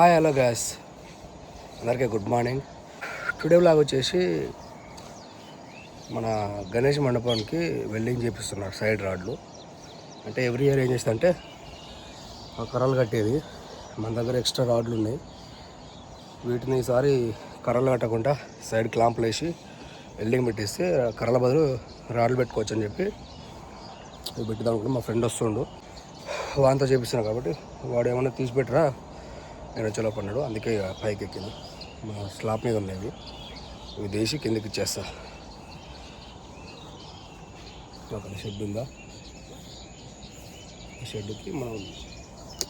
Hi hello gas, అందరికీ good morning. Today vlog వచ్చేసి మన గణేష్ మండపానికి వెల్డింగ్ చేపిస్తున్నారు సైడ్ రాడ్లు. అంటే ఎవ్రీ ఇయర్ ఏం చేస్తా ఆ కర్రలు కట్టేది మన దగ్గర ఎక్స్ట్రా రాడ్లు ఉన్నాయి. వీటిని ఈసారి కర్రలు కట్టకుండా సైడ్ క్లాంపులు వేసి వెల్డింగ్ పెట్టేస్తే కర్రల బదులు రాడ్లు పెట్టుకోవచ్చు అని చెప్పి పెట్టిద్దాం అనుకుంటే మా ఫ్రెండ్ వస్తుండు, వాంతో చేపిస్తున్నాను కాబట్టి వాడు ఏమన్నా తీసి పెట్టరా నేను వచ్చేలోపు అన్నాడు. అందుకే పైకి ఎక్కింది. మా స్లాబ్ మీద ఉన్నాయి ఇవి తీసి కిందకి ఇచ్చేస్తా. అక్కడ షెడ్ ఉందా, ఈ షెడ్కి మనం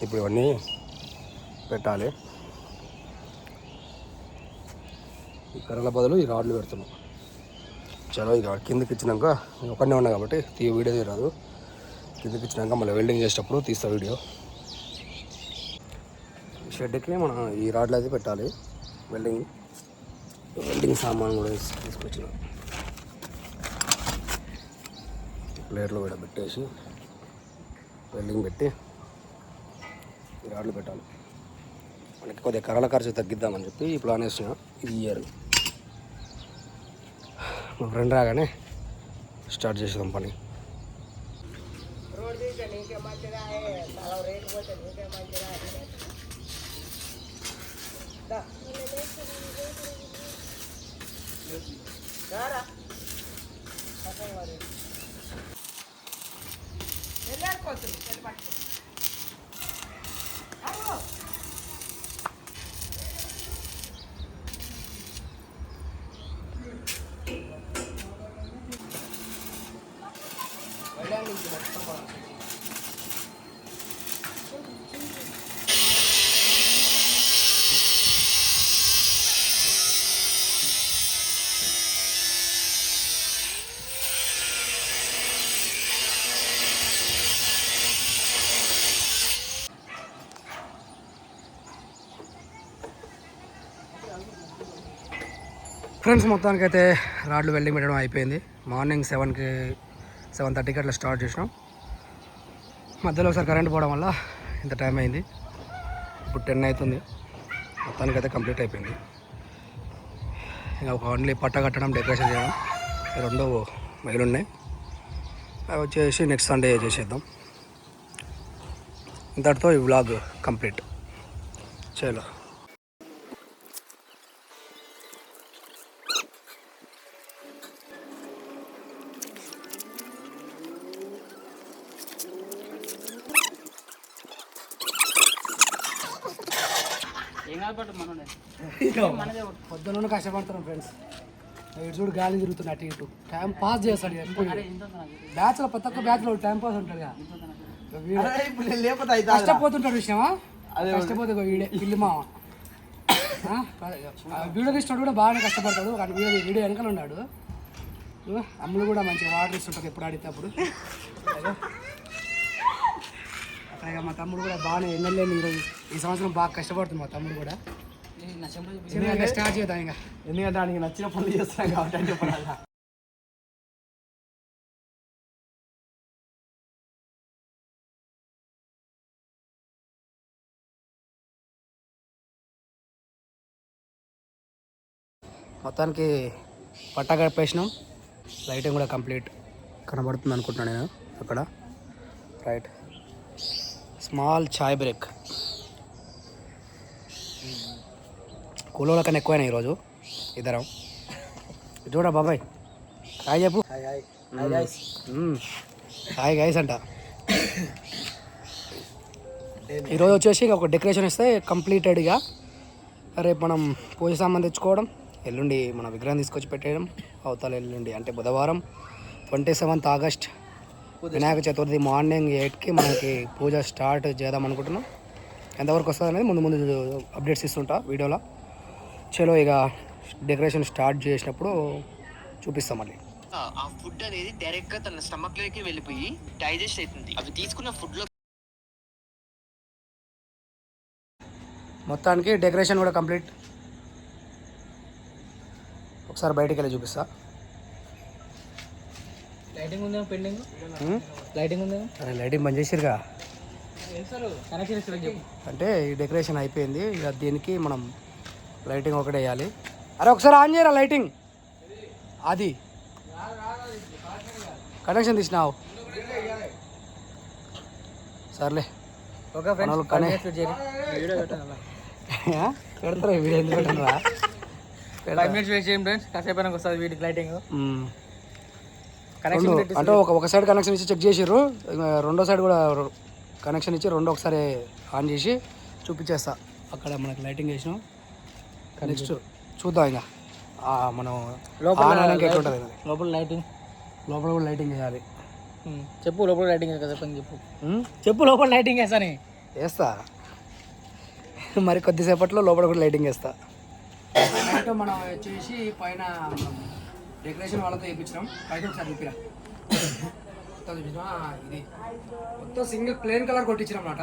ఇప్పుడు ఇవన్నీ పెట్టాలి. ఈ కర్రల బదులు ఈ రాడ్లు పెడుతున్నాం. చలో ఇక కిందకి ఇచ్చినాక ఒకనే ఉన్నా కాబట్టి వీడియో తీయరాదు. కిందకి ఇచ్చినాక మళ్ళీ వెల్డింగ్ చేసేటప్పుడు తీస్తా వీడియో. షెడ్కి మనం ఈ రాడ్లు అయితే పెట్టాలి. వెల్డింగ్ సామాన్ కూడా తీసుకొచ్చిన ప్లేట్లో కూడా పెట్టేసి వెల్డింగ్ పెట్టి ఈ రాడ్లు పెట్టాలి. మనకి కొద్దిగా కర్రల ఖర్చు తగ్గిద్దామని చెప్పి ఈ ప్లాన్ వేసిన ఈ ఇయర్. మా ఫ్రెండ్ రాగానే స్టార్ట్ చేసేదాం పని. ఫ్రెండ్స్, మొత్తానికి అయితే రాడ్లు వెల్డింగ్ పెట్టడం అయిపోయింది. మార్నింగ్ 7:30కి అట్లా స్టార్ట్ చేసినాం. మధ్యలో ఒకసారి కరెంట్ పోవడం వల్ల ఇంత టైం అయింది. ఇప్పుడు 10 అవుతుంది. మొత్తానికి అయితే కంప్లీట్ అయిపోయింది. ఇంకా ఒక ఓన్లీ పట్ట కట్టడం, డెకరేషన్ చేయడం రెండు మైలు ఉన్నాయి. అవి వచ్చేసి నెక్స్ట్ సండే చేసేద్దాం. ఇంతటితో ఈ వ్లాగ్ కంప్లీట్. చలో. పొద్దున్న కష్టపడుతున్నాం ఫ్రెండ్స్. ఇటు చూడు గాలి తిరుగుతుంది అటు ఇటు. టైం పాస్ చేస్తాడు ఎప్పుడు. బ్యాచ్లో ప్రతి ఒక్క బ్యాచ్లో టైం పాస్ ఉంటాడు. కష్టపోతుంటాడు విషయమా, కష్టపోతే వీడే ఇల్లు మామ. వీడియో తీసినాడు కూడా బాగానే కష్టపడతాడు. కానీ వీడియో వెనకాల ఉన్నాడు. అమ్ములు కూడా మంచిగా వాటర్ ఇస్తుంటుంది ఎప్పుడు ఆడితే అప్పుడు. అట్లాగే మా తమ్ముడు కూడా బాగానే ఎన్నెళ్ళని ఈరోజు ఈ సంవత్సరం బాగా కష్టపడుతుంది మా తమ్ముడు కూడా. స్టార్ట్ చేద్దాం ఇంకా, ఎందుకంటే దానికి నచ్చిన పనులు చేస్తున్నాం కాబట్టి అంటే చెప్పాలా. మొత్తానికి పట్టా కప్పేసినాం. లైటింగ్ కూడా కంప్లీట్ కనబడుతుంది అనుకుంటున్నాను నేను అక్కడ. రైట్, స్మాల్ చాయ్ బ్రేక్. కూలోళ్ళ కన్నా ఎక్కువైనా ఈరోజు ఇద్దరం. చూడ బాబాయ్, హాయ్ చెప్పు. హాయ్ గైస్ అంట. ఈరోజు వచ్చేసి ఒక డెకరేషన్ ఇస్తే కంప్లీటెడ్గా రేపు మనం పూజ సామాన్ తెచ్చుకోవడం, ఎల్లుండి మన విగ్రహం తీసుకొచ్చి పెట్టేయడం. అవతల ఎల్లుండి అంటే బుధవారం 27th August Vinayaka Chaturthi morning 8కి మనకి పూజ స్టార్ట్ చేద్దాం అనుకుంటున్నాం. ఎంతవరకు వస్తుంది అనేది ముందు అప్డేట్స్ ఇస్తుంటా వీడియోలో. చలో ఇక డెకరేషన్ స్టార్ట్ చేసినప్పుడు చూపిస్తాం. మళ్ళీ ఆ ఫుడ్ అనేది డైరెక్ట్ గా తన స్టమక్ లోకి వెళ్ళిపోయి డైజెస్ట్ అవుతుంది. అవి తీసుకున్న ఫుడ్ లో మొత్తానికి డెకరేషన్ కూడా కంప్లీట్. ఒకసారి బయటికి వెళ్ళి చూపిస్తా. లైటింగ్ ఉందేమో పెండింగ్. లైటింగ్ ఉందేమో. అరే లైటింగ్ బంద్ చేసిరుగా. అంటే ఈ డెకరేషన్ అయిపోయింది. ఇక దీనికి మనం లైటింగ్ ఒకటి వేయాలి. అరే ఒకసారి ఆన్ చేయరా లైటింగ్. అది కనెక్షన్ తీసినావు సర్లే. పెడతారా వీడియో ఎందుకు పెట్టరా? 5 minutes వెయిట్ చేయండి ఫ్రెండ్స్, కాసేపు వస్తుంది వీడికి లైటింగ్. అంటే ఒక సైడ్ కనెక్షన్ ఇచ్చి చెక్ చేసిర్రు, రెండో సైడ్ కూడా కనెక్షన్ ఇచ్చి రెండు ఒకసారి ఆన్ చేసి చూపించేస్తా. అక్కడ మనకి లైటింగ్ వేసినాం. నెక్స్ట్ చూద్దాం ఇంకా మనం లోపల లైటింగ్, లోపల కూడా లైటింగ్ వేయాలి. చెప్పు లోపల లైటింగ్ కదా చెప్పు. చెప్పు లోపల లైటింగ్ వేస్తానే వేస్తా. మరి కొద్దిసేపట్లో లోపల కూడా లైటింగ్ వేస్తా. మనం వచ్చేసి పైన డెకరేషన్ వాళ్ళతో వేయించినాం. పైన ఒకసారి చూపిరా. మొత్తం చూపించినా ఇది మొత్తం సింగిల్ ప్లెయిన్ కలర్ కొట్టించినాం అన్నమాట.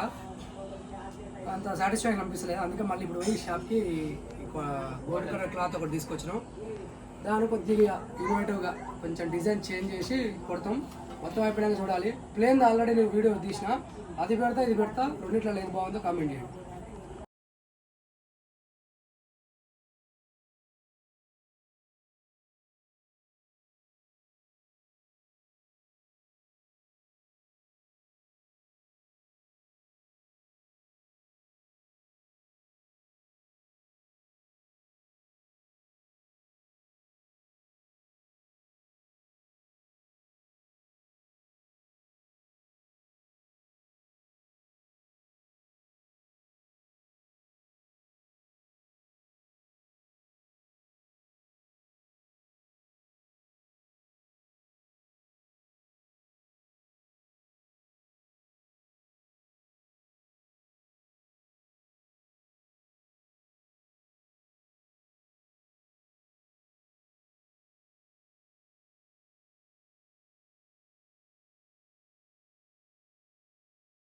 అంత సాటిస్ఫాక్షన్ అనిపిస్తలేదు. అందుకే మళ్ళీ ఇప్పుడు పోయి షాప్కి గోల్డ్ కలర్ క్లాత్ ఒకటి తీసుకొచ్చినాం. దాన్ని కొద్దిగా ఇన్నోవేటివ్గా కొంచెం డిజైన్ చేంజ్ చేసి కొడతాం. మొత్తం అయిపోయినాక చూడాలి. ప్లేన్ ఆల్రెడీ నేను వీడియో తీసిన, అది పెడతా ఇది పెడతా, రెండిట్లో ఏది బాగుందో కామెంట్ చేయండి.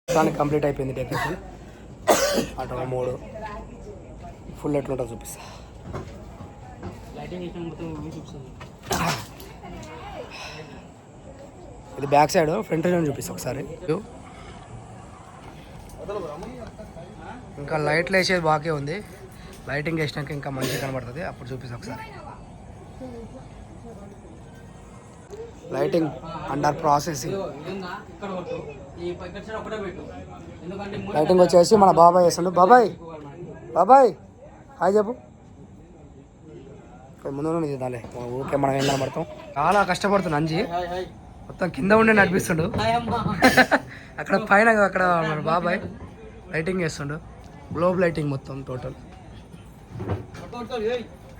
దానికి కంప్లీట్ అయిపోయింది డెకరేషన్. అటు 3 ఫుల్ ఎట్లుంటుందో చూపిస్తా. ఇది బ్యాక్ సైడ్, ఫ్రంట్ సైడ్ చూపిస్తా ఒకసారి. ఇంకా లైట్లు వేసేది బాగా ఉంది. లైటింగ్ వేసినాక ఇంకా మంచిగా కనబడుతుంది, అప్పుడు చూపిస్తా ఒకసారి. Lighting under processing. లైటింగ్ వచ్చేసి మన బాబాయ్ వేస్తుండు. బాబాయ్ బాబాయ్ హాయ్ చెప్పు. ముందు తీద్దాంలే, ఊరికే మనం ఏం కనబడతాం. చాలా కష్టపడుతుంది అంజి, మొత్తం కింద ఉండే నడిపిస్తుండు. అక్కడ పైన అక్కడ మన బాబాయ్ లైటింగ్ వేస్తుండు, గ్లోబ్ లైటింగ్ మొత్తం టోటల్.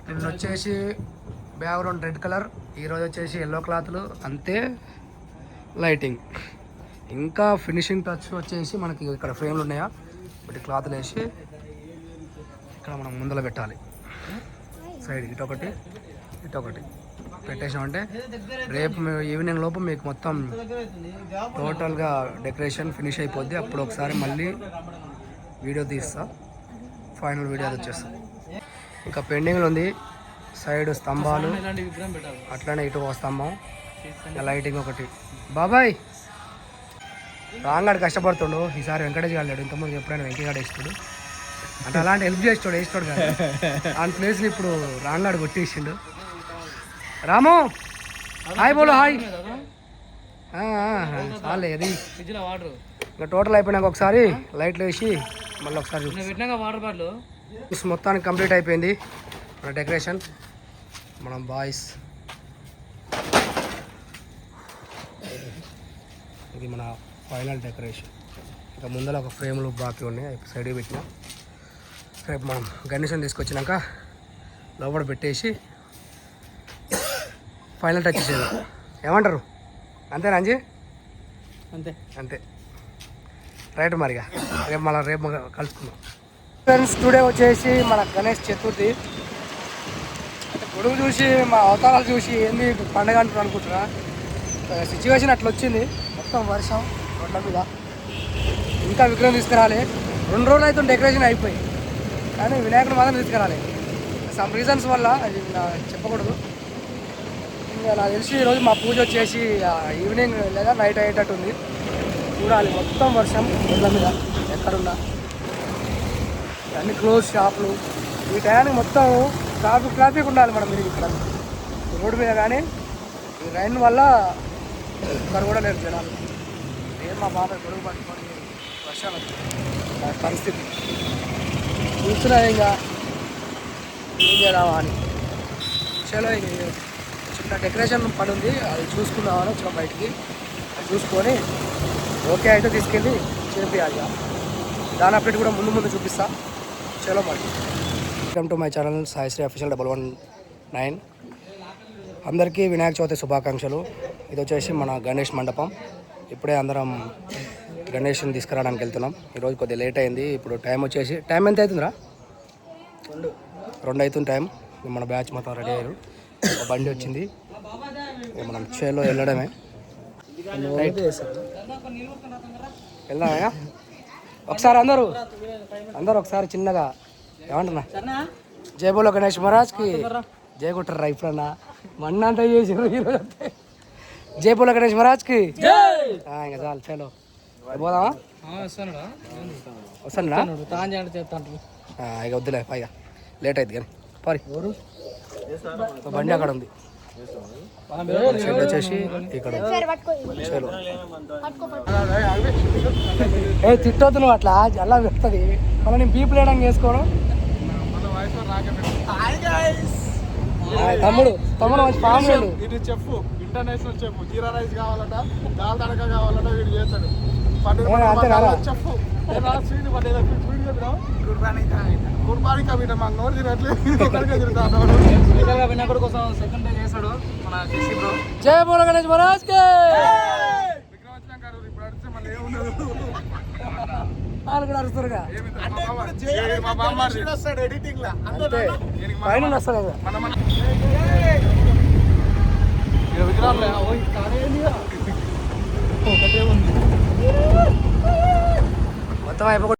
నిన్న వచ్చేసి బ్యాక్గ్రౌండ్ రెడ్ కలర్, ఈరోజు వచ్చేసి ఎల్లో క్లాత్లు, అంతే లైటింగ్. ఇంకా ఫినిషింగ్ టచ్ వచ్చేసి మనకి ఇక్కడ ఫ్రేమ్లు ఉన్నాయా, ఒకటి క్లాత్లు వేసి ఇక్కడ మనం ముందర పెట్టాలి. సైడ్ ఇటొకటి ఇటొకటి పెట్టేసామంటే రేపు ఈవినింగ్ లోపు మీకు మొత్తం టోటల్గా డెకరేషన్ ఫినిష్ అయిపోద్ది. అప్పుడు ఒకసారి మళ్ళీ వీడియో తీస్తా, ఫైనల్ వీడియో వచ్చేస్తా. ఇంకా పెండింగ్లో ఉంది సైడ్ స్తంభాలు, అట్లనే ఇటు ఒక స్తంభం, లైటింగ్ ఒకటి. బాబాయ్ రాంగాడు కష్టపడుతుండు, ఈసారి వెంకటేష్ గారు ఇంతకుముందు ఎప్పుడైనా వెంకయ్యగాడు వేస్తాడు అంటే అలాంటి హెల్ప్ చేస్తాడు, వేస్తాడు కదా. ఆ ప్లేస్ని ఇప్పుడు రాంగాడు కొట్టేసిండు. రాము హాయ్ బోలో హాయ్. చాలే అది ఇంకా టోటల్ అయిపోయినాక ఒకసారి లైట్లు వేసి మళ్ళీ ఒకసారి వాటర్ బాటిల్ మొత్తానికి కంప్లీట్ అయిపోయింది మన డెకరేషన్. మనం బాయ్స్ ఇది మన ఫైనల్ డెకరేషన్. ఇంకా ముందర ఒక ఫ్రేమ్లు బాకీ ఉన్నాయి, సైడ్కి పెట్టినా. రేపు మనం గణేషన్ తీసుకొచ్చినాక లోపల పెట్టేసి ఫైనల్ టచ్ చేయాలి. ఏమంటారు? అంతేనా అంజీ? అంతే అంతే రైట్. మరిగా రేపు కలుసుకుందాం ఫ్రెండ్స్. టుడే వచ్చేసి మన గణేష్ చతుర్థి. అంటే గొడుగు చూసి మా అవతారాలు చూసి ఏంది పండగ అంటున్నారు అనుకుంటున్నా. సిచ్యువేషన్ అట్లా వచ్చింది, మొత్తం వర్షం రోడ్ల మీద. ఇంకా విగ్రహం తీసుకురాలి, 2 రోజులు అయితే డెకరేషన్ అయిపోయి, కానీ వినాయకుడు మాత్రం తీసుకురాలి. సమ్ రీజన్స్ వల్ల అది చెప్పకూడదు. ఇంకా నాకు తెలిసి ఈరోజు మా పూజ వచ్చేసి ఈవినింగ్ లేదా నైట్ అయ్యేటట్టు ఉంది. చూడాలి, మొత్తం వర్షం రోడ్ల మీద. ఎక్కడున్నా అన్ని క్లోజ్ షాపులు. ఈ టయానికి మొత్తం ట్రాఫిక్ ఉండాలి మనం మీరు ఇక్కడ రోడ్డు మీద. కానీ ఈ రైన్ వల్ల ఇక్కడ కూడా లేరు జనాలు. ఏం మా బాబాయ్ గొడుగు పట్టుకొని వర్షాలు పరిస్థితి చూస్తున్నా. ఇంకా ఏం చేద్దామా అని చలో చిన్న డెకరేషన్ పని ఉంది, అది చూసుకుందామని వచ్చిన బయటికి. అది చూసుకొని ఓకే అయితే తీసుకెళ్ళి చేపియాలి. దాని అప్డేట్ కూడా ముందు చూపిస్తా. చలో మరి. Welcome to my channel Saisri official 119. అందరికీ వినాయక చవితి శుభాకాంక్షలు. ఇది వచ్చేసి మన గణేష్ మండపం. ఇప్పుడే అందరం గణేష్ని తీసుకురావడానికి వెళ్తున్నాం. ఈరోజు కొద్దిగా లేట్ అయింది. ఇప్పుడు టైం వచ్చేసి ఎంత అవుతుందిరా? 2 అవుతుంది టైం. మన బ్యాచ్ మొత్తం రెడీ అయ్యారు. ఒక బండి వచ్చింది, మనం చేలో వెళ్ళడమే. వెళ్దామయ్యా ఒకసారి అందరూ ఒకసారి చిన్నగా ఏమంటున్నా? జై బోలో గణేష్ మహారాజ్కి జై కొట్టరా. ఇప్పుడన్నా మన్న అంతా చేసారు ఈరోజు. జై బోలో గణేష్ మహారాజ్కి ఇంకా చాలు. చలో పోదామా? వస్తాను ఇక వద్దులే పైగా లేట్ అవుతుంది కానీ పారి. బండి అక్కడ ఉంది. షెడ్ వచ్చేసి ఇక్కడ చలో. ఏ తిట్టొద్దు నువ్వు, అట్లా అలా పెడుతుంది. మళ్ళీ నేను పీపుల్ వేయడం చేసుకోవడం. తమ్ముడు మంచి ఫామ్ లేడు. ఇది చెప్పు, ఇంటర్నేషనల్ చెప్పు. జీరా రైస్ కావాలట, దాల్ తడక కావాలట, వీడు చేస్తాడు. చెప్పు కుర్బానీ కమిటీ మాకు నోరు వినాయకుడి కోసం సెకండ్ డే చేశాడు మన కేసీ బ్రో. జై బోలో గణేష్ మహారాజ్ కి. విగ్రహం వచ్చినాక ఇప్పుడు అడిగితే మళ్ళీ ఏముండదు. వాళ్ళు కూడా అరుస్తారుగా. మా బామ్మ వస్తాడు ఎడిటింగ్ లా, అంతే పైన వస్తారు కదా. విగ్రహాలు మొత్తం అయిపోయి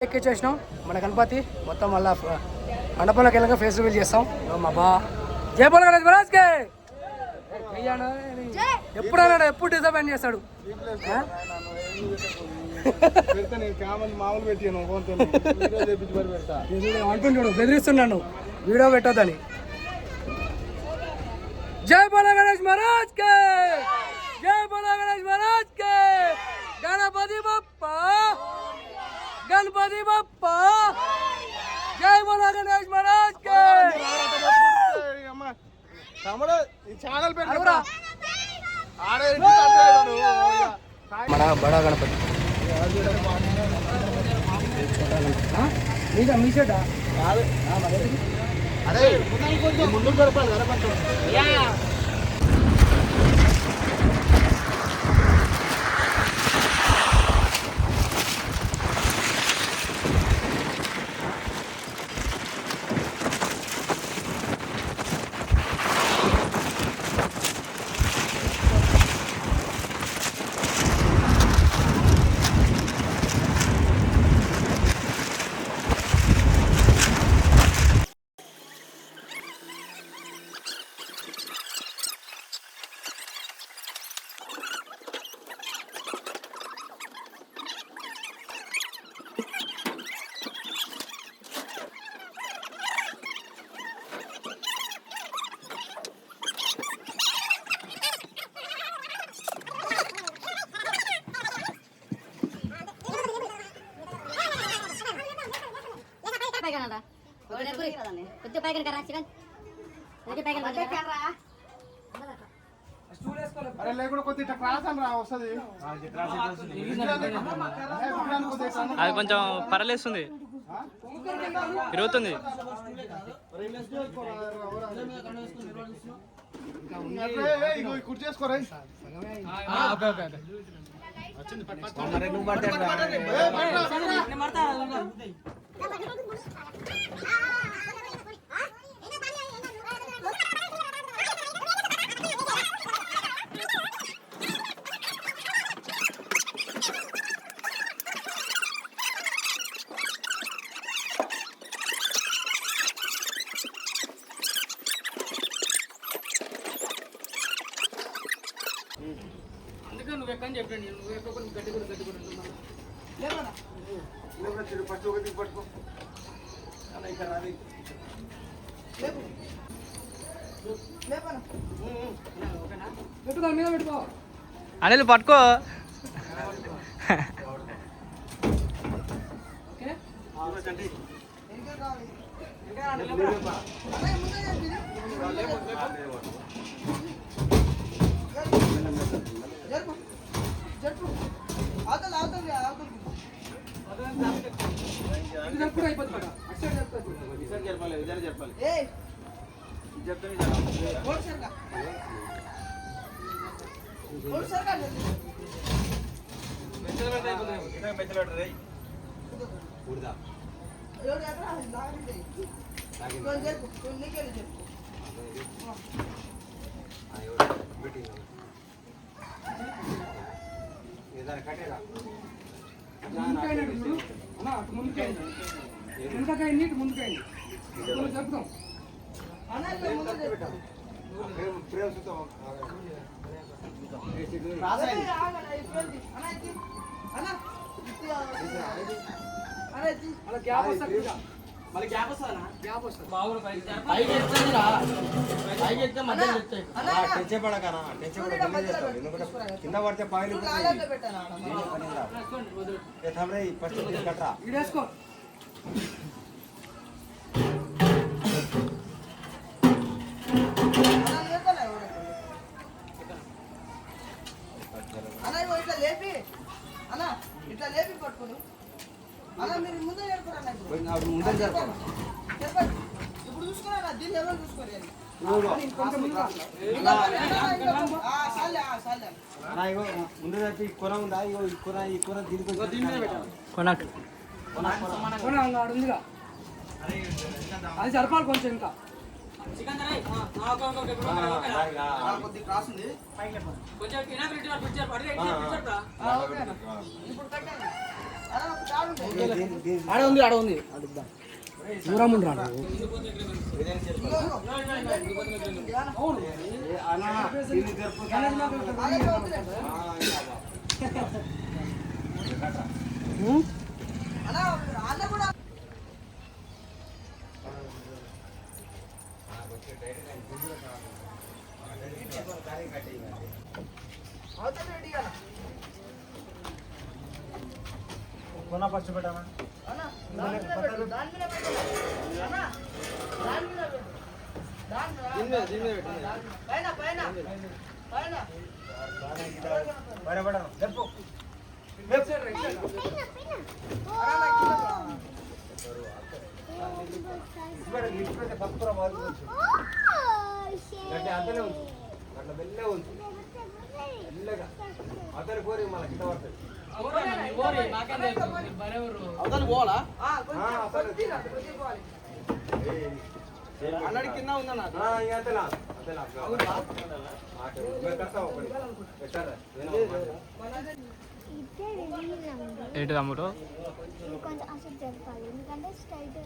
ఎక్కిచ్చేసినాం మన గణపతి. మొత్తం మళ్ళీ మండపంలోకి వెళ్ళక ఫేస్ రివీల్ చేస్తాం. మా బా జై బోలో గణేష్ మహారాజ్కి. ఎప్పుడైనా ఎప్పుడు డిసప్పాయింట్ చేస్తాడు. మామూలు పెట్టాను అంటుంటాడు, బెదిరిస్తున్నాను వీడియో పెట్టొద్దని. జై బోలో గణేష్ మహారాజ్కి, జై బోలో గణేష్ మహారాజ్కి. గణపతి బప్పా, గణపతి బప్పా, జై బోలో గణేష్ మహారాజ్ కి. మన బడా గణపతి మీ షర్టా? అరే ముందు జరపాలి గణపతి. తినాలరా కొద్దిగా పైకి కరా చికెన్ అరే లేకుండా కొద్దిగా ఇట్లా క్రాస్ అని రా వస్తుంది అది కొంచెం పరలేస్తుంది ఇరుగుతుంది కుర్చీ చేసుకోరా అందుకే నువ్వు ఎక్కని చెప్పండి నువ్వు ఎక్కడ గడ్డి కూడా అనిల్ పట్టుకో కింద పడితే పాయిలు ఫస్ట్ ఇట్లా లేపి పట్టుకోను అలా మీరు ముందే చెప్పారు ఇప్పుడు చూసుకున్నా దీన్ని ఎవరు చూసుకోరు ముందు ఈ కూర ఉందా ఈ కూర ఉందిగా అది జరపాలి కొంచెం ఇంకా ఆడ ఉంది దూరం ఉండి రాడు ఫస్ట్ పెట్టామా అంతనే ఉంది అట్లా వెళ్ళే ఉంది మెల్లగా అతని కోరి మన కింద పడుతుంది పోవాలా అన్నడి కింద ఉందన్న ఏంటి తమ్ముడు కొంచెం అసలు జరపాలి ఎందుకంటే స్ట్రైట్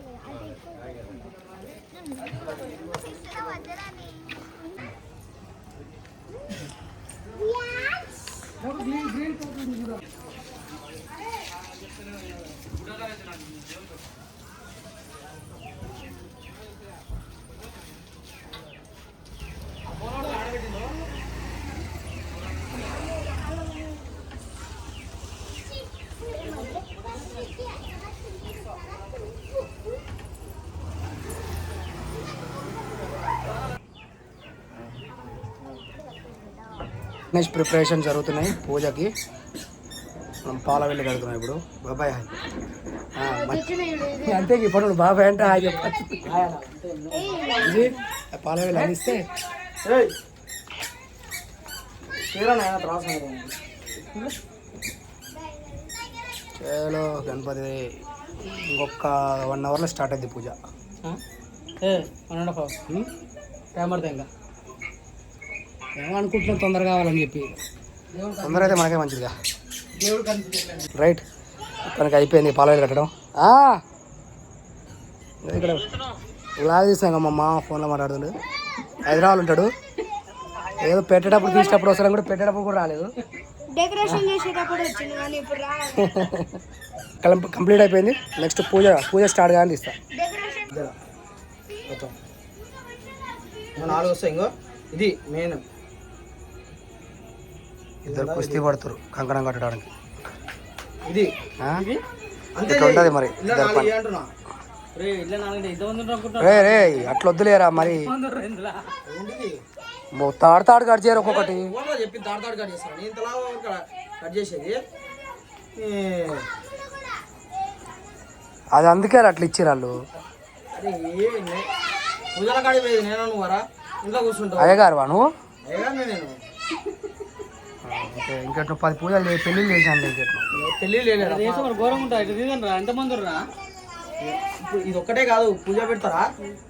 నెక్స్ట్ ప్రిపరేషన్ జరుగుతున్నాయి పూజకి. మనం పాల వెళ్ళి కడుతున్నాం ఇప్పుడు. బాబాయ్ హాయ్. అంతే ఇప్పుడు బాబాయ్ అంటే హాయ్ చెప్పచ్చు. ఇది పాల వెళ్ళి అందిస్తే చలో గణపతి ఇంకొక 1 అవర్లో స్టార్ట్ అయింది పూజ. 1.5 hours టైం పడుతుంది ఇంకా. ఏమనుకుంటున్నాం తొందరగా కావాలని చెప్పి. తొందర అయితే మనకే మంచిదిగా. దేవుడు కనిపించట్లేదు. రైట్ తనకి అయిపోయింది పాలవేలు కట్టడం. ఇక్కడ లాగా తీసాం మా మామ ఫోన్లో మాట్లాడుతుండు. హైదరాబాద్ ఉంటాడు. ఏదో పెట్టేటప్పుడు తీసేటప్పుడు వస్తాం కూడా పెట్టేటప్పుడు కూడా రాలేదు. డెకరేషన్ చేసేటప్పుడు వచ్చింది కానీ ఇప్పుడు కంప్లీట్ అయిపోయింది. నెక్స్ట్ పూజ స్టార్ట్ కానీ తీస్తా. 4 వస్తాయి. ఇంకో ఇది మెయిన్. ఇద్దరు కుస్తీ పడుతురు కంకణం కట్టడానికి. ఇది ఇట్లా ఉంటుంది మరి ఇద్దరు పని. రే అట్లా వద్దులేరా మరి. తాడు కట్ చేయరు ఒక్కొక్కటి. చెప్పి తాడు కట్ చేస్తాను నేను తలా కట్ చేసేది. అది అందుకే అట్లా ఇచ్చిర్రు వాళ్ళు. పూజల కాడికి పోయేది నేను, నువ్వరా ఇంట్లో కూర్చుంటావు. అయ్యగారు నువ్వు నేను ఇంకా 10 పూజలు పెళ్ళిళ్ళు చేశాను. పెళ్ళి లేదు ఘోరంగా ఉంటుంది. ఎంతమంది రా ఇప్పుడు ఇది ఒక్కటే కాదు పూజ పెడతారా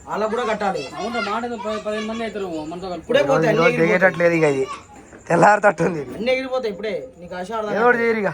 వాళ్ళకు కూడా కట్టాలి. అవునా మాట 15 మంది అవుతారు మనతో. ఇప్పుడే పోతాయి దిగేటట్లేదు ఇక. ఇది తెల్లారుతట్టుంది. అన్నీ ఎగిరిపోతాయి ఇప్పుడే. నీకు ఆశ ఏదో చేయరు ఇక.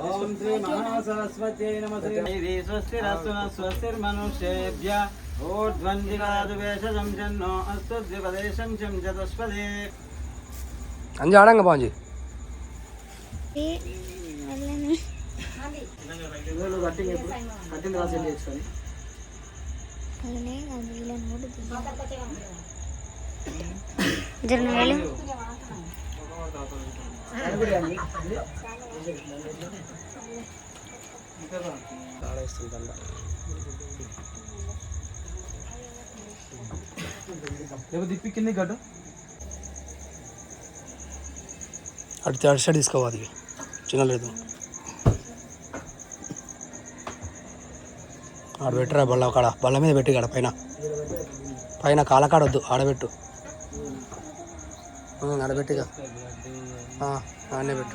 ఓం శ్రీ మహాసరస్వత్యై నమః. స్వస్తిరస్తు స్వస్తిర్మనుష్యేభ్య ఊర్ధ్వందిగాదువేషజం జన్నో అస్తు ద్విపదేశం చం చతుష్పదే. అంజి ఆడంగా బాగుంది. కట్టింది రాసి చేసుకొని దిప్పి కింద కట్టు. అటు సైడ్ తీసుకోవాలి. చిన్న లేదు ఆడ పెట్టరా బల్ల కాడ. బల్ల మీద పెట్టి కాడ పైన కాలకాడ వద్దు. ఆడబెట్టు. ఆడబెట్టిగా ఆడనే పెట్టు.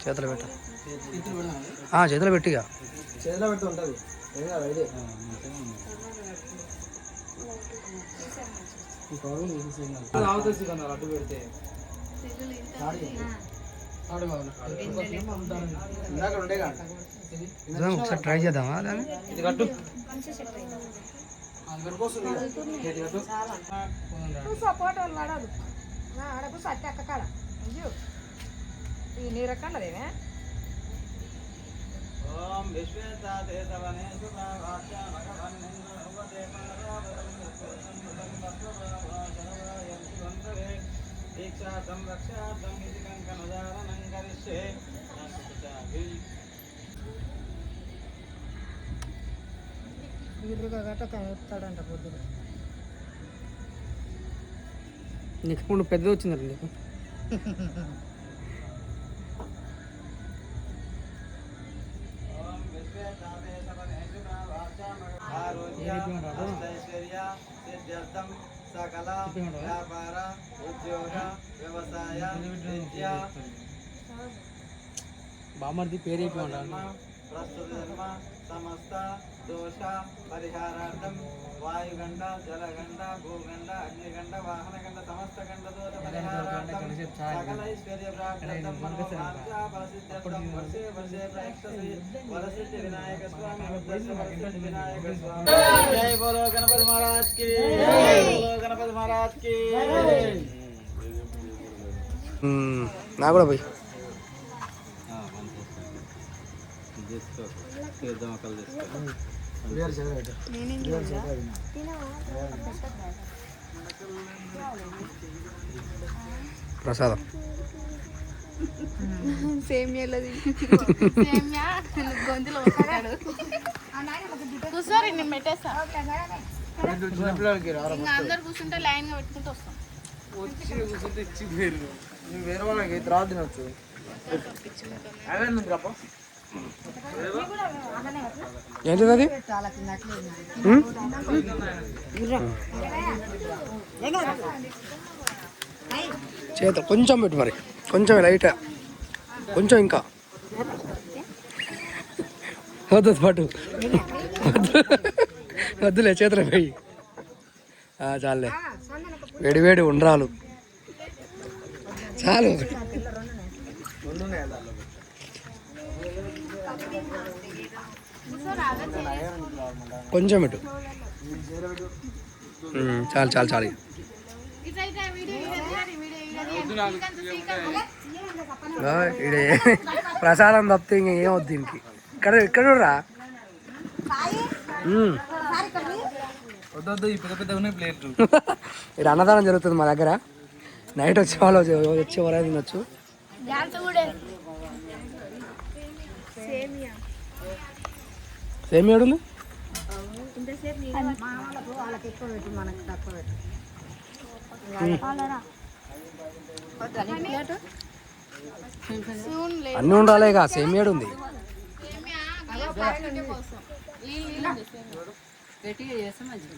చేతులు పెట్ట. చేతులు పెట్టిగా. చేతిలో పెట్టి ఉంటుంది. ఏం కాదు ఇదే. అడ్డు పెడితే ఒకసారి ట్రై చేద్దామా దాన్ని. ఇది కట్టు. సపోర్ట్ వాళ్ళు ఆడదు ఆడకు సత్తి అక్క కాడ ఈ నీరక్కడదేమే. ఓం విశ్వేతాతే సవనే దీక్షా సంరక్షార్థం ఇది కంకణధారణం కరిష్యే. వీరుగా గట్ట ఎత్తాడంట పొద్దున. నీకు ఇప్పుడు పెద్దది వచ్చిందండి నీకు. సకల వ్యాపార ఉద్యోగ వ్యవసాయ విద్య బామ్మర్ది పేరు ప్రస్తుత జన్మ సమస్త దోష పరిహారార్థం వాయుగండ జలగండ భూగండ అగ్నిగండ వాహనగండ సమస్త గండ దోష పరిహారార్థం సకల ఐశ్వర్య ప్రాప్త్యర్థం మనోవాంఛా ఫలసిద్ధ్యర్థం వర్షే వర్షే ప్రయక్షసి వరసిద్ధి వినాయక స్వామి వరసిద్ధి వినాయక స్వామి జై బోలో గణపతి మహారాజ్ కి జై బోలో గణపతి మహారాజ్ కి నా కూడా పోయి ప్రసాదం సేమియాలది గొంతులో కూర్చోరి నేను పెట్టేస్తా ఇంకా అందరు కూర్చుంటే లైన్ గా పెట్టుకుంటూ వస్తాం. వచ్చి కూర్చుంటే ఇచ్చి పేరు నువ్వు వేరే వాళ్ళకి తర్వాత తినొచ్చు అవే రాప ఏంటిది అది చేత కొంచెం పెట్టు మరి కొంచెం లైట్ కొంచెం ఇంకా వద్దు పట్టు వద్దులే చేతులు పోయి చాలులే వేడి వేడి ఉండ్రాలు చాలు కొంచెం ఇటు చాలు చాలు చాలు ఇడే ప్రసాదం తప్పితే ఇంక ఏం వద్దు దీనికి ఇక్కడ ఇక్కడ రా వద్దు ఈ పెద్ద పెద్ద ఉన్నాయి ప్లేట్లు ఇక్కడ అన్నదానం జరుగుతుంది మా దగ్గర నైట్ వచ్చే వాళ్ళు వచ్చే వరకు తినొచ్చు సేమియా ఉంది అన్నీ ఉండాలిగా సేమియాడు ఉంది పెట్టి చేస్తే మంచిగా